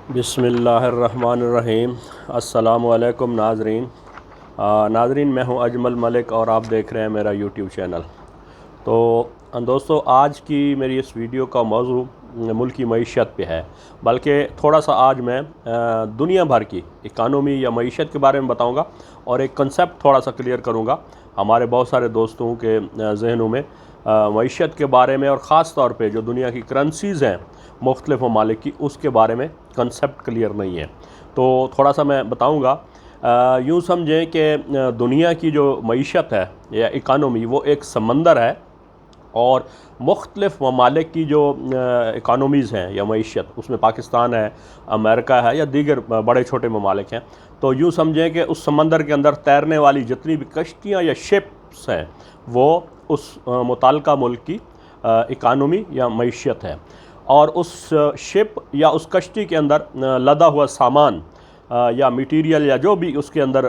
बिस्मिल्लाहिर्रहमानिर्रहीम। अस्सलामुअलैकुम नाज़रीन। नाज़रीन, मैं हूं अजमल मलिक और आप देख रहे हैं मेरा यूट्यूब चैनल। तो दोस्तों, आज की मेरी इस वीडियो का मौजू मुल्की मईशत पे है, बल्कि थोड़ा सा आज मैं दुनिया भर की इकानमी या मईशत के बारे में बताऊंगा और एक कंसेप्ट थोड़ा सा क्लियर करूंगा। हमारे बहुत सारे दोस्तों के जहनों में मईशत के बारे में और ख़ास तौर पे जो दुनिया की करेंसीज़ हैं मुख्तलिफ़ ममालिक की, उसके बारे में कंसेप्ट क्लियर नहीं है। तो थोड़ा सा मैं बताऊंगा। यूँ समझें कि दुनिया की जो मईशत है या इकानमी, वो एक समंदर है और मुख्तलिफ़ ममालिक की जो इकानमीज़ हैं या मईशत, उसमें पाकिस्तान है, अमेरिका है या दीगर बड़े छोटे ममालिक हैं। तो यूँ समझें कि उस समंदर के अंदर तैरने वाली जितनी भी कश्तियाँ या शिप्स हैं, वो उस मुताल्लिका मुल्क की इकानमी या मईशत है। और उस शिप या उस कश्ती के अंदर लदा हुआ सामान या मटीरियल या जो भी उसके अंदर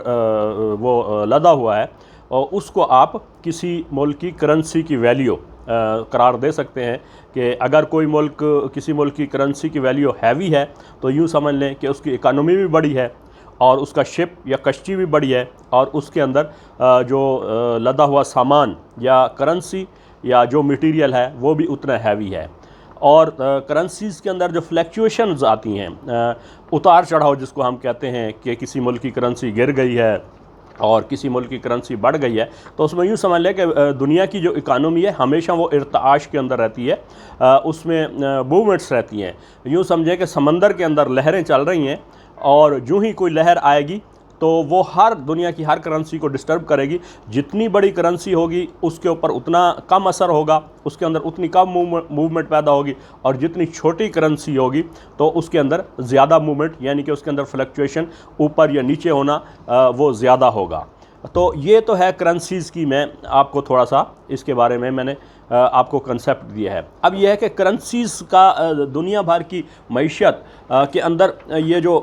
वो लदा हुआ है, और उसको आप किसी मुल्क की करेंसी की वैल्यू करार दे सकते हैं। कि अगर कोई मुल्क किसी मुल्क की करेंसी की वैल्यू हैवी है, तो यूँ समझ लें कि उसकी इकानमी भी बड़ी है और उसका शिप या कश्ती भी बड़ी है और उसके अंदर जो लदा हुआ सामान या करेंसी या जो मटीरियल है वो भी उतना हैवी है। और करेंसीज़ के अंदर जो फ्लैक्चुएशंस आती हैं, उतार चढ़ाव जिसको हम कहते हैं, कि किसी मुल्क की करेंसी गिर गई है और किसी मुल्क की करेंसी बढ़ गई है, तो उसमें यूँ समझ लें कि दुनिया की जो इकानमी है हमेशा वो इर्ताश के अंदर रहती है, उसमें मूवमेंट्स रहती हैं। यूँ समझें कि समंदर के अंदर लहरें चल रही हैं और जो ही कोई लहर आएगी तो वो हर दुनिया की हर करेंसी को डिस्टर्ब करेगी। जितनी बड़ी करेंसी होगी उसके ऊपर उतना कम असर होगा, उसके अंदर उतनी कम मूवमेंट पैदा होगी, और जितनी छोटी करेंसी होगी तो उसके अंदर ज़्यादा मूवमेंट, यानी कि उसके अंदर फ्लक्चुएशन ऊपर या नीचे होना वो ज़्यादा होगा। तो ये तो है करेंसीज़ की, मैं आपको थोड़ा सा इसके बारे में मैंने आपको कंसेप्ट दिया है। अब यह है कि करेंसीज़ का दुनिया भर की मईशत के अंदर ये जो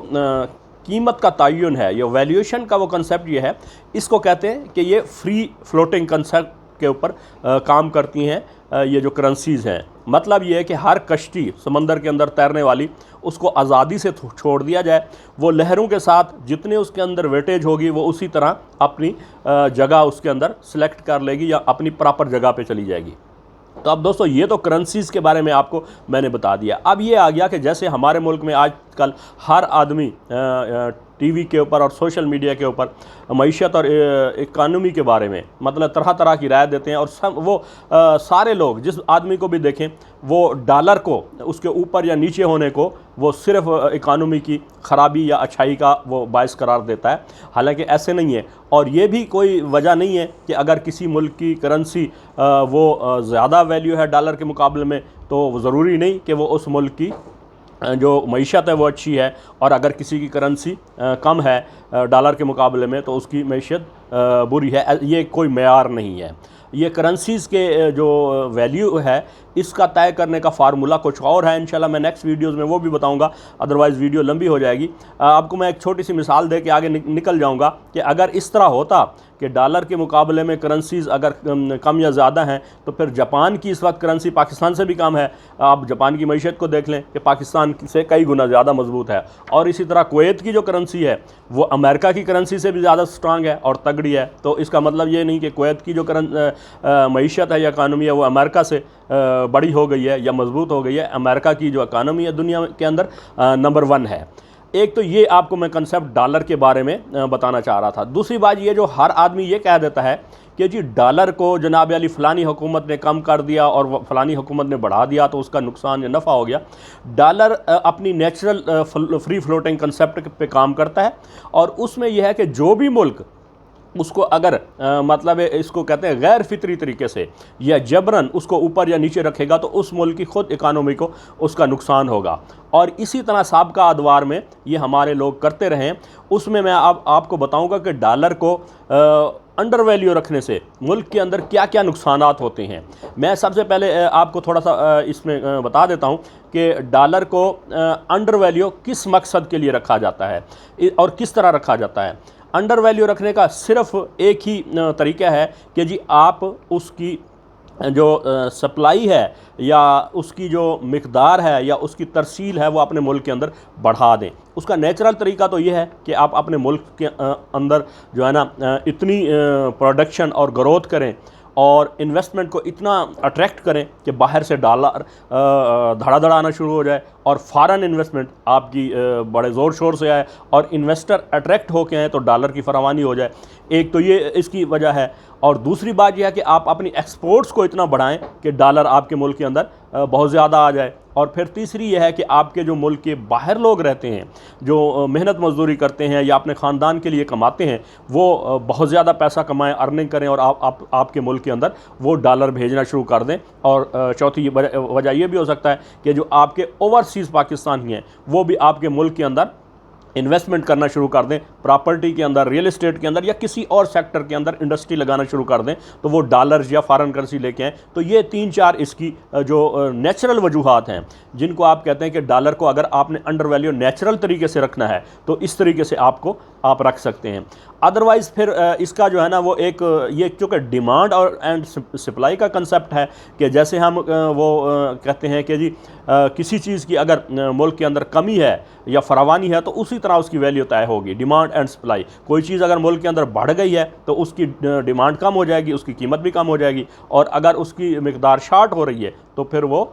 कीमत का तयन है, ये वैल्यूएशन का वो कंसेप्ट ये है, इसको कहते हैं कि ये फ्री फ्लोटिंग कंसेप्ट के ऊपर काम करती हैं ये जो करेंसीज़ हैं। मतलब ये है कि हर कश्ती समंदर के अंदर तैरने वाली, उसको आज़ादी से छोड़ दिया जाए, वो लहरों के साथ जितने उसके अंदर वेटेज होगी वो उसी तरह अपनी जगह उसके अंदर सेलेक्ट कर लेगी या अपनी प्रॉपर जगह पे चली जाएगी। तो अब दोस्तों, ये तो करेंसीज़ के बारे में आपको मैंने बता दिया। अब ये आ गया कि जैसे हमारे मुल्क में आजकल हर आदमी टीवी के ऊपर और सोशल मीडिया के ऊपर मईशत और इकानमी के बारे में मतलब तरह तरह की राय देते हैं, और सब वो सारे लोग जिस आदमी को भी देखें वो डॉलर को उसके ऊपर या नीचे होने को वो सिर्फ इकानमी की ख़राबी या अच्छाई का वो बायस करार देता है। हालांकि ऐसे नहीं है, और ये भी कोई वजह नहीं है कि अगर किसी मुल्क की करेंसी वो ज़्यादा वैल्यू है डॉलर के मुकाबले में, तो ज़रूरी नहीं कि वो उस मुल्क की जो मईशत है वो अच्छी है, और अगर किसी की करेंसी कम है डॉलर के मुकाबले में तो उसकी मईशत बुरी है। ये कोई मेयार नहीं है। ये करेंसीज़ के जो वैल्यू है इसका तय करने का फार्मूला कुछ और है। इंशाल्लाह मैं नेक्स्ट वीडियोज़ में वो भी बताऊंगा, अदरवाइज़ वीडियो लंबी हो जाएगी। आपको मैं एक छोटी सी मिसाल दे के आगे निकल जाऊंगा कि अगर इस तरह होता कि डॉलर के मुकाबले में करेंसीज़ अगर कम या ज़्यादा हैं, तो फिर जापान की इस वक्त करेंसी पाकिस्तान से भी कम है। आप जापान की मईशत को देख लें कि पाकिस्तान से कई गुना ज़्यादा मजबूत है, और इसी तरह कुवैत की जो करेंसी है वो अमेरिका की करेंसी से भी ज़्यादा स्ट्रांग है और तगड़ी है। तो इसका मतलब ये नहीं कि कुवैत की जो मईशत है या इकानमी है वो अमेरिका से बड़ी हो गई है या मजबूत हो गई है। अमेरिका की जो इकानमी है दुनिया के अंदर नंबर 1 है। एक तो ये आपको मैं कंसेप्ट डॉलर के बारे में बताना चाह रहा था। दूसरी बात ये, जो हर आदमी ये कह देता है कि जी डॉलर को जनाब अली फ़लानी हुकूमत ने कम कर दिया और फ़लानी हुकूमत ने बढ़ा दिया तो उसका नुकसान या नफ़ा हो गया। डॉलर अपनी नेचुरल फ्री फ्लोटिंग कंसेप्ट पे काम करता है, और उसमें यह है कि जो भी मुल्क उसको अगर मतलब इसको कहते हैं गैर फितरी तरीके से या जबरन उसको ऊपर या नीचे रखेगा, तो उस मुल्क की ख़ुद इकानमी को उसका नुकसान होगा। और इसी तरह साबिक़ा अदवार में ये हमारे लोग करते रहे। उसमें मैं आपको बताऊंगा कि डॉलर को अंडर वैल्यू रखने से मुल्क के अंदर क्या क्या नुकसानात होते हैं। मैं सबसे पहले आपको थोड़ा सा इसमें बता देता हूँ कि डॉलर को अंडर वैल्यू किस मकसद के लिए रखा जाता है और किस तरह रखा जाता है। अंडर वैल्यू रखने का सिर्फ एक ही तरीका है कि जी आप उसकी जो सप्लाई है या उसकी जो मिकदार है या उसकी तरसील है वो अपने मुल्क के अंदर बढ़ा दें। उसका नेचुरल तरीका तो ये है कि आप अपने मुल्क के अंदर जो है ना इतनी प्रोडक्शन और ग्रोथ करें और इन्वेस्टमेंट को इतना अट्रैक्ट करें कि बाहर से डॉलर धड़ाधड़ आना शुरू हो जाए और फॉरेन इन्वेस्टमेंट आपकी बड़े ज़ोर शोर से आए और इन्वेस्टर अट्रैक्ट होके आए तो डॉलर की फरावानी हो जाए। एक तो ये इसकी वजह है, और दूसरी बात यह है कि आप अपनी एक्सपोर्ट्स को इतना बढ़ाएं कि डॉलर आपके मुल्क के अंदर बहुत ज़्यादा आ जाए। और फिर तीसरी यह है कि आपके जो मुल्क के बाहर लोग रहते हैं, जो मेहनत मजदूरी करते हैं या अपने ख़ानदान के लिए कमाते हैं, वो बहुत ज़्यादा पैसा कमाएं, अर्निंग करें और आपके मुल्क के अंदर वो डॉलर भेजना शुरू कर दें। और चौथी वजह यह भी हो सकता है कि जो आपके ओवरसीज़ पाकिस्तानी हैं वो भी आपके मुल्क के अंदर इन्वेस्टमेंट करना शुरू कर दें, प्रॉपर्टी के अंदर, रियल एस्टेट के अंदर या किसी और सेक्टर के अंदर इंडस्ट्री लगाना शुरू कर दें, तो वो डॉलर्स या फॉरेन करेंसी लेके आएँ। तो ये 3-4 इसकी जो नेचुरल वजूहात हैं जिनको आप कहते हैं कि डॉलर को अगर आपने अंडर वैल्यू नेचुरल तरीके से रखना है तो इस तरीके से आप रख सकते हैं। अदरवाइज़ फिर इसका जो है ना वो एक ये चूँकि डिमांड और एंड सप्लाई का कंसेप्ट है कि जैसे हम कहते हैं कि जी किसी चीज़ की अगर मुल्क के अंदर कमी है या फरावानी है तो उसी तरह उसकी वैल्यू तय होगी, डिमांड एंड सप्लाई। कोई चीज़ अगर मुल्क के अंदर बढ़ गई है तो उसकी डिमांड कम हो जाएगी, उसकी कीमत भी कम हो जाएगी, और अगर उसकी मिकदार शार्ट हो रही है तो फिर वो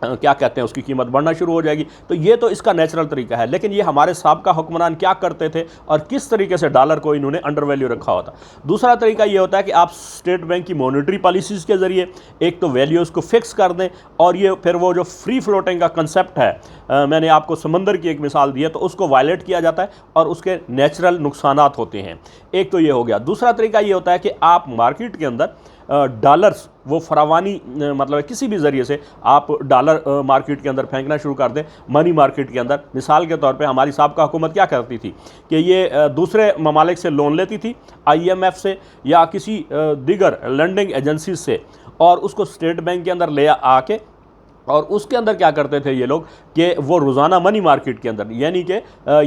क्या कहते हैं उसकी कीमत बढ़ना शुरू हो जाएगी। तो ये तो इसका नेचुरल तरीका है। लेकिन ये हमारे साबका हुक्मरान क्या करते थे और किस तरीके से डॉलर को इन्होंने अंडर वैल्यू रखा होता। दूसरा तरीका ये होता है कि आप स्टेट बैंक की मॉनेटरी पॉलिसीज़ के ज़रिए एक तो वैल्यूज़ को फिक्स कर दें, और ये फिर वो जो फ्री फ्लोटिंग का कंसेप्ट है, मैंने आपको समंदर की एक मिसाल दी है, तो उसको वायलेट किया जाता है और उसके नेचुरल नुकसानात होते हैं। एक तो ये हो गया। दूसरा तरीका ये होता है कि आप मार्केट के अंदर डॉलर्स वो फरावानी मतलब किसी भी ज़रिए से आप डॉलर मार्केट के अंदर फेंकना शुरू कर दें, मनी मार्केट के अंदर। मिसाल के तौर पे हमारी साबका हुकूमत क्या करती थी कि ये दूसरे ममालिक से लोन लेती थी, IMF से या किसी दीगर लेंडिंग एजेंसी से, और उसको स्टेट बैंक के अंदर ले आके और उसके अंदर क्या करते थे ये लोग कि वो रोज़ाना मनी मार्केट के अंदर, यानी कि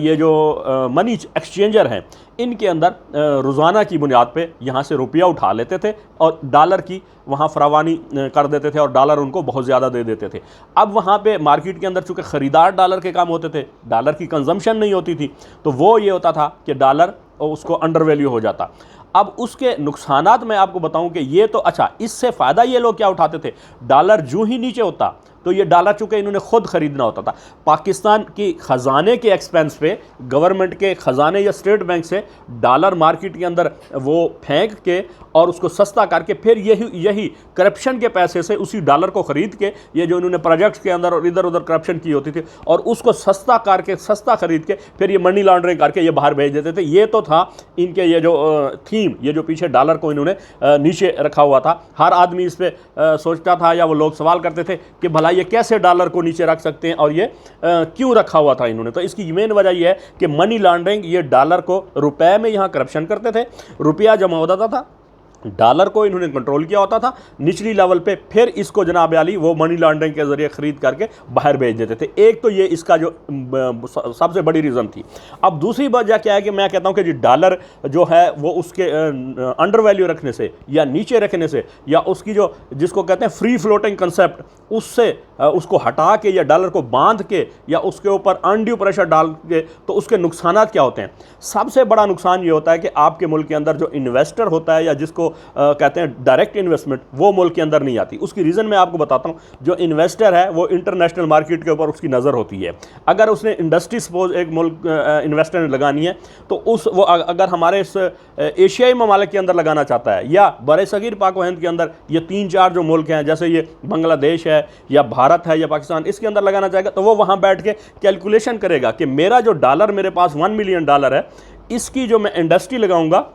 ये जो मनी एक्सचेंजर हैं इनके अंदर रोज़ाना की बुनियाद पे यहाँ से रुपया उठा लेते थे और डॉलर की वहाँ फरावानी कर देते थे और डॉलर उनको बहुत ज़्यादा दे देते थे। अब वहाँ पे मार्केट के अंदर चूँकि ख़रीदार डॉलर के काम होते थे, डॉलर की कंजम्पशन नहीं होती थी, तो वो ये होता था कि डॉलर उसको अंडर वैल्यू हो जाता। अब उसके नुकसानात मैं आपको बताऊं कि ये तो अच्छा, इससे फ़ायदा ये लोग क्या उठाते थे, डॉलर जूं ही नीचे होता तो ये डॉलर चूँकि इन्होंने खुद ख़रीदना होता था, पाकिस्तान की ख़जाने के एक्सपेंस पे गवर्नमेंट के ख़जाने या स्टेट बैंक से डॉलर मार्केट के अंदर वो फेंक के और उसको सस्ता करके फिर यही करप्शन के पैसे से उसी डॉलर को ख़रीद के, ये जो इन्होंने प्रोजेक्ट्स के अंदर और इधर उधर करप्शन की होती थी, और उसको सस्ता करके सस्ता ख़रीद के फिर ये मनी लॉन्ड्रिंग करके ये बाहर भेज देते थे। ये तो था इनके ये जो थीम, ये जो पीछे डॉलर को इन्होंने नीचे रखा हुआ था। हर आदमी इस पर सोचता था या वो लोग सवाल करते थे कि भला ये कैसे डॉलर को नीचे रख सकते हैं और ये क्यों रखा हुआ था इन्होंने। तो इसकी मेन वजह यह है कि मनी लॉन्ड्रिंग, ये डॉलर को रुपए में यहाँ करप्शन करते थे, रुपया जमा होता था, डॉलर को इन्होंने कंट्रोल किया होता था निचली लेवल पे, फिर इसको जनाब आली वो मनी लॉन्ड्रिंग के जरिए ख़रीद करके बाहर भेज देते थे। एक तो ये इसका जो सबसे बड़ी रीज़न थी। अब दूसरी वजह क्या है कि मैं कहता हूँ कि जी डॉलर जो है वो उसके अंडर वैल्यू रखने से या नीचे रखने से, या उसकी जो जिसको कहते हैं फ्री फ्लोटिंग कंसेप्ट, उससे उसको हटा के या डॉलर को बांध के या उसके ऊपर अनड्यू प्रेशर डाल के, तो उसके नुकसानात क्या होते हैं। सबसे बड़ा नुकसान ये होता है कि आपके मुल्क के अंदर जो इन्वेस्टर होता है या जिसको कहते हैं डायरेक्ट इन्वेस्टमेंट, वो मुल्क के अंदर नहीं आती। उसकी रीज़न मैं आपको बताता हूँ। जो इन्वेस्टर है वो इंटरनेशनल मार्केट के ऊपर उसकी नज़र होती है। अगर उसने इंडस्ट्री सपोज एक मुल्क इन्वेस्टर ने लगानी है तो वो अगर हमारे इस एशियाई ममालिक के अंदर लगाना चाहता है या बरसगीर पाक व हिंद के अंदर ये 3-4 जो मुल्क हैं, जैसे ये बांग्लादेश है या भारत है या पाकिस्तान, इसके अंदर लगाना चाहेगा, तो वो वहाँ बैठ के कैलकुलेशन करेगा कि मेरा जो डॉलर, मेरे पास 1 मिलियन डॉलर है, इसकी जो मैं इंडस्ट्री लगाऊंगा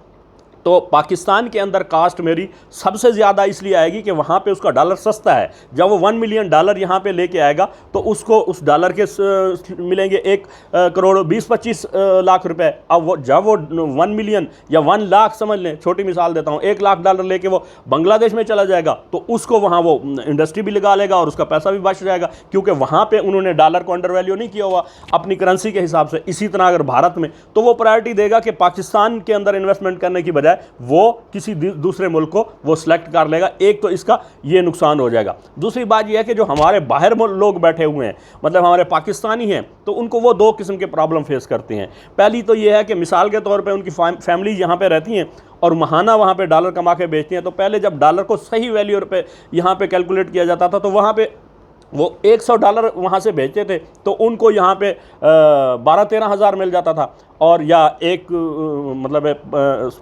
तो पाकिस्तान के अंदर कास्ट मेरी सबसे ज़्यादा इसलिए आएगी कि वहाँ पे उसका डॉलर सस्ता है। जब वो 1 मिलियन डॉलर यहाँ पे लेके आएगा तो उसको उस डॉलर के मिलेंगे 1 करोड़ 20-25 लाख रुपए। अब वो जब वो 1 मिलियन या 1 लाख, समझ लें, छोटी मिसाल देता हूँ, 1 लाख डॉलर लेके वो बांग्लादेश में चला जाएगा तो उसको वहाँ वो इंडस्ट्री भी लगा लेगा और उसका पैसा भी बच जाएगा, क्योंकि वहाँ पर उन्होंने डॉलर को अंडर वैल्यू नहीं किया हुआ अपनी करेंसी के हिसाब से। इसी तरह अगर भारत में, तो वो प्रायोरिटी देगा कि पाकिस्तान के अंदर इन्वेस्टमेंट करने की बजाय है वो किसी दूसरे मुल्क को वो सिलेक्ट कर लेगा। एक तो इसका ये नुकसान हो जाएगा। दूसरी बात यह है कि जो हमारे बाहर लोग बैठे हुए हैं, मतलब हमारे पाकिस्तानी हैं, तो उनको वो दो किस्म के प्रॉब्लम फेस करते हैं। पहली तो ये है कि मिसाल के तौर पे उनकी फैमिली यहाँ पे रहती हैं और महाना वहाँ पे डॉलर कमा के बेचती हैं। तो पहले जब डॉलर को सही वैल्यू पे यहाँ पे कैलकुलेट किया जाता था तो वहाँ पे वो $100 वहाँ से भेजते थे तो उनको यहाँ पे 12-13 हज़ार मिल जाता था, और या एक मतलब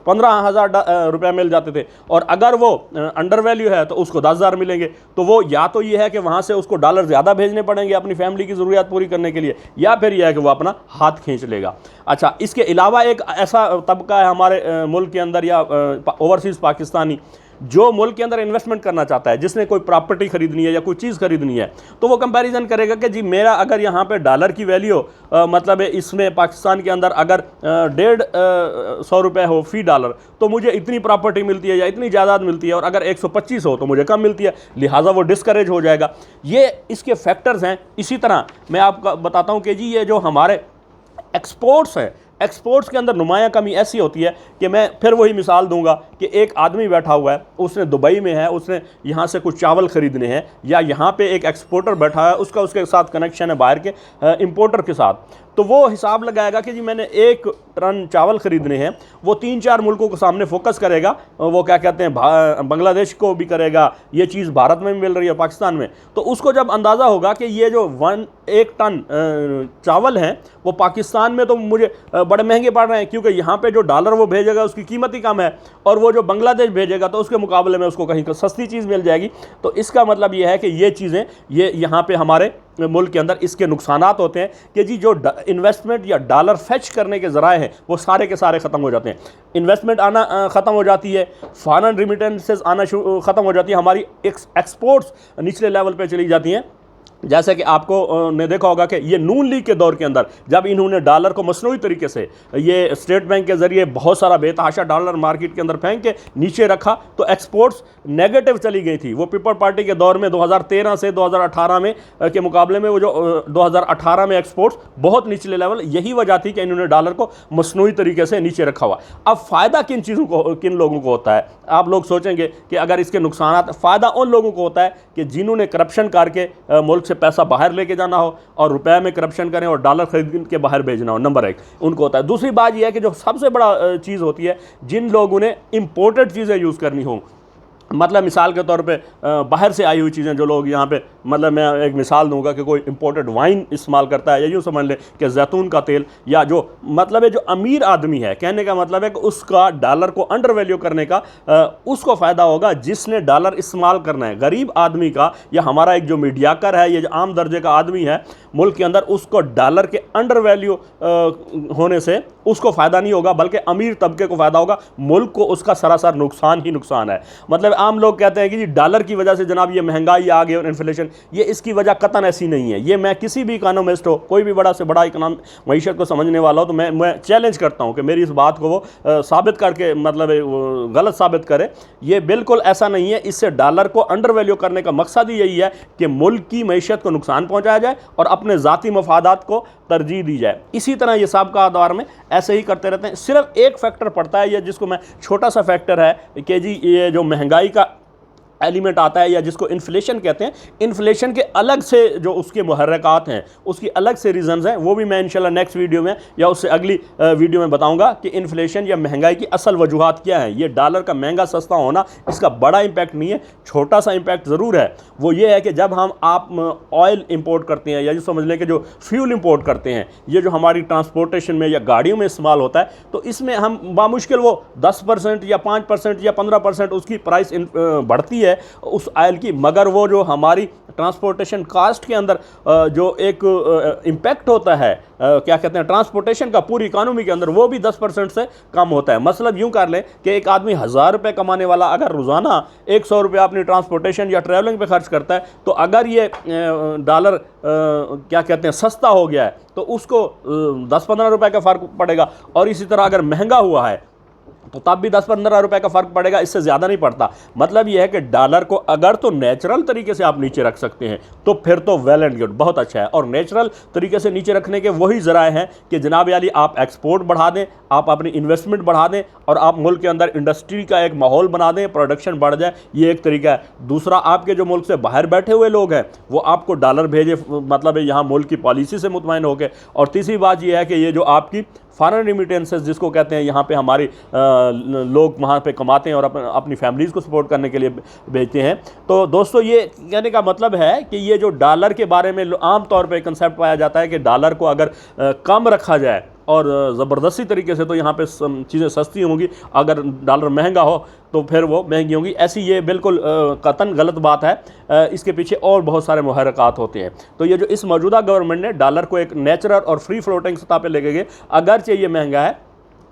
15,000 रुपये मिल जाते थे। और अगर वो अंडर वैल्यू है तो उसको 10,000 मिलेंगे। तो वो या तो ये है कि वहाँ से उसको डॉलर ज़्यादा भेजने पड़ेंगे अपनी फैमिली की ज़रूरियात पूरी करने के लिए, या फिर यह है कि वो अपना हाथ खींच लेगा। अच्छा, इसके अलावा एक ऐसा तबका है हमारे मुल्क के अंदर या ओवरसीज़ पाकिस्तानी जो मुल्क के अंदर इन्वेस्टमेंट करना चाहता है, जिसने कोई प्रॉपर्टी खरीदनी है या कोई चीज़ खरीदनी है, तो वो कंपैरिजन करेगा कि जी मेरा अगर यहाँ पे डॉलर की वैल्यू मतलब इसमें पाकिस्तान के अंदर अगर 150 रुपये हो फी डॉलर तो मुझे इतनी प्रॉपर्टी मिलती है या इतनी जायदाद मिलती है, और अगर 125 हो तो मुझे कम मिलती है, लिहाजा वो डिस्करेज हो जाएगा। ये इसके फैक्टर्स हैं। इसी तरह मैं आपको बताता हूँ कि जी ये जो हमारे एक्सपोर्ट्स हैं, एक्सपोर्ट्स के अंदर नुमायाँ कमी ऐसी होती है कि मैं फिर वही मिसाल दूंगा कि एक आदमी बैठा हुआ है, उसने दुबई में है, उसने यहाँ से कुछ चावल ख़रीदने हैं, या यहाँ पे एक एक्सपोर्टर बैठा है, उसका उसके साथ कनेक्शन है बाहर के इंपोर्टर के साथ, तो वो हिसाब लगाएगा कि जी मैंने 1 टन चावल ख़रीदने हैं। वो 3-4 मुल्कों के सामने फोकस करेगा, वो क्या कहते हैं बांग्लादेश को भी करेगा, ये चीज़ भारत में भी मिल रही है, पाकिस्तान में। तो उसको जब अंदाज़ा होगा कि ये जो 1 टन चावल हैं वो पाकिस्तान में तो मुझे बड़े महंगे पड़ रहे हैं, क्योंकि यहाँ पे जो डॉलर वो भेजेगा उसकी कीमत ही कम है, और वो जो बांग्लादेश भेजेगा तो उसके मुकाबले में उसको कहीं सस्ती चीज़ मिल जाएगी। तो इसका मतलब ये है कि ये चीज़ें ये यहाँ पे हमारे मुल्क के अंदर इसके नुकसानात होते हैं कि जी जो इन्वेस्टमेंट या डॉलर फेच करने के ज़राए हैं वो सारे के सारे ख़त्म हो जाते हैं। इन्वेस्टमेंट आना ख़त्म हो जाती है, फॉरेन रिमिटेंसेस आना ख़त्म हो जाती है, हमारी एक्सपोर्ट्स निचले लेवल पे चली जाती हैं। जैसे कि आपको ने देखा होगा कि ये नून लीग के दौर के अंदर जब इन्होंने डॉलर को मसनूई तरीके से ये स्टेट बैंक के ज़रिए बहुत सारा बेतहाशा डॉलर मार्केट के अंदर फेंक के नीचे रखा तो एक्सपोर्ट्स नेगेटिव चली गई थी। वो पीपल पार्टी के दौर में 2013 से 2018 में के मुकाबले में वो जो 2018 में एक्सपोर्ट्स बहुत निचले लेवल, यही वजह थी कि इन्होंने डॉलर को मसनूई तरीके से नीचे रखा हुआ। अब फ़ायदा किन चीज़ों को, किन लोगों को होता है? आप लोग सोचेंगे कि अगर इसके नुकसान, फ़ायदा उन लोगों को होता है कि जिन्होंने करप्शन करके मुल्क से पैसा बाहर लेके जाना हो और रुपए में करप्शन करें और डॉलर खरीद के बाहर भेजना हो, नंबर 1 उनको होता है। दूसरी बात यह है कि जो सबसे बड़ा चीज़ होती है, जिन लोगों ने इंपोर्टेड चीज़ें यूज़ करनी हो, मतलब मिसाल के तौर पे बाहर से आई हुई चीज़ें जो लोग यहाँ पे, मतलब मैं एक मिसाल दूंगा कि कोई इंपोर्टेड वाइन इस्तेमाल करता है, या यूँ समझ लें कि जैतून का तेल, या जो मतलब है जो अमीर आदमी है, कहने का मतलब है कि उसका डॉलर को अंडर वैल्यू करने का उसको फ़ायदा होगा जिसने डॉलर इस्तेमाल करना है। गरीब आदमी का या हमारा एक जो मीडियाकर है, ये जो आम दर्जे का आदमी है मुल्क के अंदर, उसको डॉलर के अंडर वैल्यू होने से उसको फ़ायदा नहीं होगा, बल्कि अमीर तबके को फ़ायदा होगा। मुल्क को उसका सरासर नुकसान ही नुकसान है। मतलब आम लोग कहते हैं कि जी डॉलर की वजह से जनाब ये महंगाई आ गई और इन्फ्लेशन, ये इसकी वजह कतन ऐसी नहीं है। ये मैं किसी भी इकोनॉमिस्ट हो, कोई भी बड़ा से बड़ा मईशत को समझने वाला हो, तो मैं चैलेंज करता हूँ कि मेरी इस बात को वो साबित करके मतलब गलत साबित करे। ये बिल्कुल ऐसा नहीं है। इससे डॉलर को अंडर वैल्यू करने का मकसद ही यही है कि मुल्क की मईशत को नुकसान पहुँचाया जाए और अपने ज़ाती मफादात को तरजीह दी जाए। इसी तरह ये साबिक़ा दौर में ऐसे ही करते रहते हैं। सिर्फ एक फैक्टर पड़ता है, ये जिसको मैं छोटा सा फैक्टर है कि जी ये जो महंगाई का एलिमेंट आता है या जिसको इन्फ्लेशन कहते हैं, इन्फ्लेशन के अलग से जो उसके मुहर्रकात हैं, उसकी अलग से रीज़न्स हैं, वो भी मैं इंशाल्लाह नेक्स्ट वीडियो में या उससे अगली वीडियो में बताऊंगा कि इन्फ्लेशन या महंगाई की असल वजूहात क्या है। ये डॉलर का महंगा सस्ता होना, इसका बड़ा इम्पैक्ट नहीं है, छोटा सा इम्पैक्ट ज़रूर है। वो ये है कि जब हम आप ऑयल इम्पोर्ट करते हैं या जो समझ लें कि जो फ्यूल इम्पोर्ट करते हैं, ये जो हमारी ट्रांसपोर्टेशन में या गाड़ियों में इस्तेमाल होता है, तो इसमें हम बामुश्किल वो 10% या 5% या 15% उसकी प्राइस बढ़ती है उस आयल की, मगर वो जो हमारी ट्रांसपोर्टेशन कास्ट के अंदर जो एक इम्पैक्ट होता है, क्या कहते हैं, ट्रांसपोर्टेशन का पूरी इकानमी के अंदर, वो भी 10% से कम होता है। मतलब यूँ कर लें कि एक आदमी 1000 रुपये कमाने वाला अगर रोज़ाना 100 रुपये अपनी ट्रांसपोर्टेशन या ट्रैवलिंग पे खर्च करता है, तो अगर ये डॉलर क्या कहते हैं सस्ता हो गया है तो उसको 10-15 रुपये का फ़र्क पड़ेगा। और इसी तरह अगर महंगा हुआ है तो तब भी 10-15 रुपए का फ़र्क पड़ेगा, इससे ज़्यादा नहीं पड़ता। मतलब यह है कि डॉलर को अगर तो नेचुरल तरीके से आप नीचे रख सकते हैं तो फिर तो वेल एंड गुड, बहुत अच्छा है। और नेचुरल तरीके से नीचे रखने के वही ज़राए हैं कि जनाब याली आप एक्सपोर्ट बढ़ा दें, आप अपनी इन्वेस्टमेंट बढ़ा दें और आप मुल्क के अंदर इंडस्ट्री का एक माहौल बना दें, प्रोडक्शन बढ़ जाए, ये एक तरीका है। दूसरा, आपके जो मुल्क से बाहर बैठे हुए लोग हैं वो आपको डॉलर भेजे, मतलब यहाँ मुल्क की पॉलिसी से मुतमईन हो गए। और तीसरी बात यह है कि ये जो आपकी फॉरेन रिमिटेंसेस जिसको कहते हैं, यहाँ पे हमारे लोग वहाँ पे कमाते हैं और अपनी फैमिलीज़ को सपोर्ट करने के लिए भेजते हैं। तो दोस्तों, ये कहने का मतलब है कि ये जो डॉलर के बारे में आम तौर पे कंसेप्ट पाया जाता है कि डॉलर को अगर कम रखा जाए और ज़बरदस्ती तरीके से तो यहाँ पे चीज़ें सस्ती होंगी, अगर डॉलर महंगा हो तो फिर वो महंगी होंगी। ऐसी ये बिल्कुल कतन गलत बात है। इसके पीछे और बहुत सारे मुहर्रिकात होते हैं। तो ये जो इस मौजूदा गवर्नमेंट ने डॉलर को एक नेचुरल और फ्री फ्लोटिंग सतह पे लेके गए, अगरचे ये महंगा है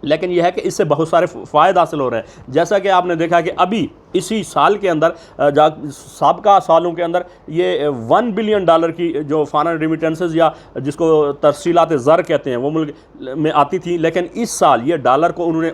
लेकिन यह है कि इससे बहुत सारे फ़ायदे हासिल हो रहे हैं। जैसा कि आपने देखा कि अभी इसी साल के अंदर साबका सालों के अंदर ये $1 बिलियन की जो फॉरेन रिमिटेंसेस या जिसको तरसीलात ज़र कहते हैं वो मुल्क में आती थी, लेकिन इस साल ये डॉलर को उन्होंने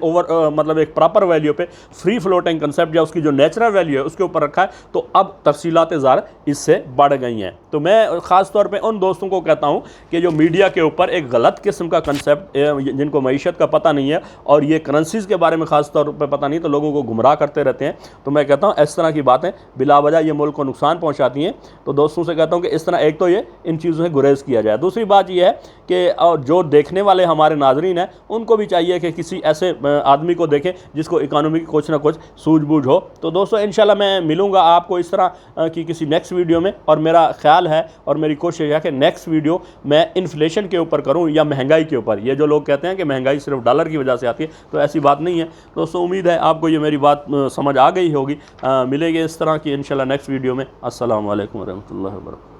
मतलब एक प्रॉपर वैल्यू पे फ्री फ्लोटिंग कंसेप्ट या उसकी जो नेचुरल वैल्यू है उसके ऊपर रखा है। तो अब तरसीलात ज़र इससे बढ़ गई हैं। तो मैं ख़ास तौर पर उन दोस्तों को कहता हूँ कि जो मीडिया के ऊपर एक गलत किस्म का कंसेप्ट, जिनको मईशत का पता नहीं है और ये करेंसीज़ के बारे में ख़ास तौर पर पता नहीं, तो लोगों को गुमराह करते रहते हैं। तो मैं कहता हूँ इस तरह की बातें बिलावजह ये मुल्क को नुकसान पहुँचाती हैं। तो दोस्तों से कहता हूँ कि इस तरह एक तो ये इन चीज़ों से गुरेज किया जाए। दूसरी बात ये है कि जो देखने वाले हमारे नाजरीन हैं उनको भी चाहिए कि किसी ऐसे आदमी को देखें जिसको इकानमी की कुछ ना कुछ सूझबूझ हो। तो दोस्तों, इंशाल्लाह मैं मिलूँगा आपको इस तरह की किसी नेक्स्ट वीडियो में, और मेरा ख्याल है और मेरी कोशिश है कि नेक्स्ट वीडियो मैं इन्फ्लेशन के ऊपर करूँ या महंगाई के ऊपर। ये जो लोग कहते हैं कि महंगाई सिर्फ डॉलर की वजह से आती है, तो ऐसी बात नहीं है दोस्तों। उम्मीद है आपको ये मेरी बात समझ आ गई होगी। मिलेंगे इस तरह की इंशाल्लाह नेक्स्ट वीडियो में। अस्सलाम वालेकुम रहमतुल्लाहि व बरकातहू।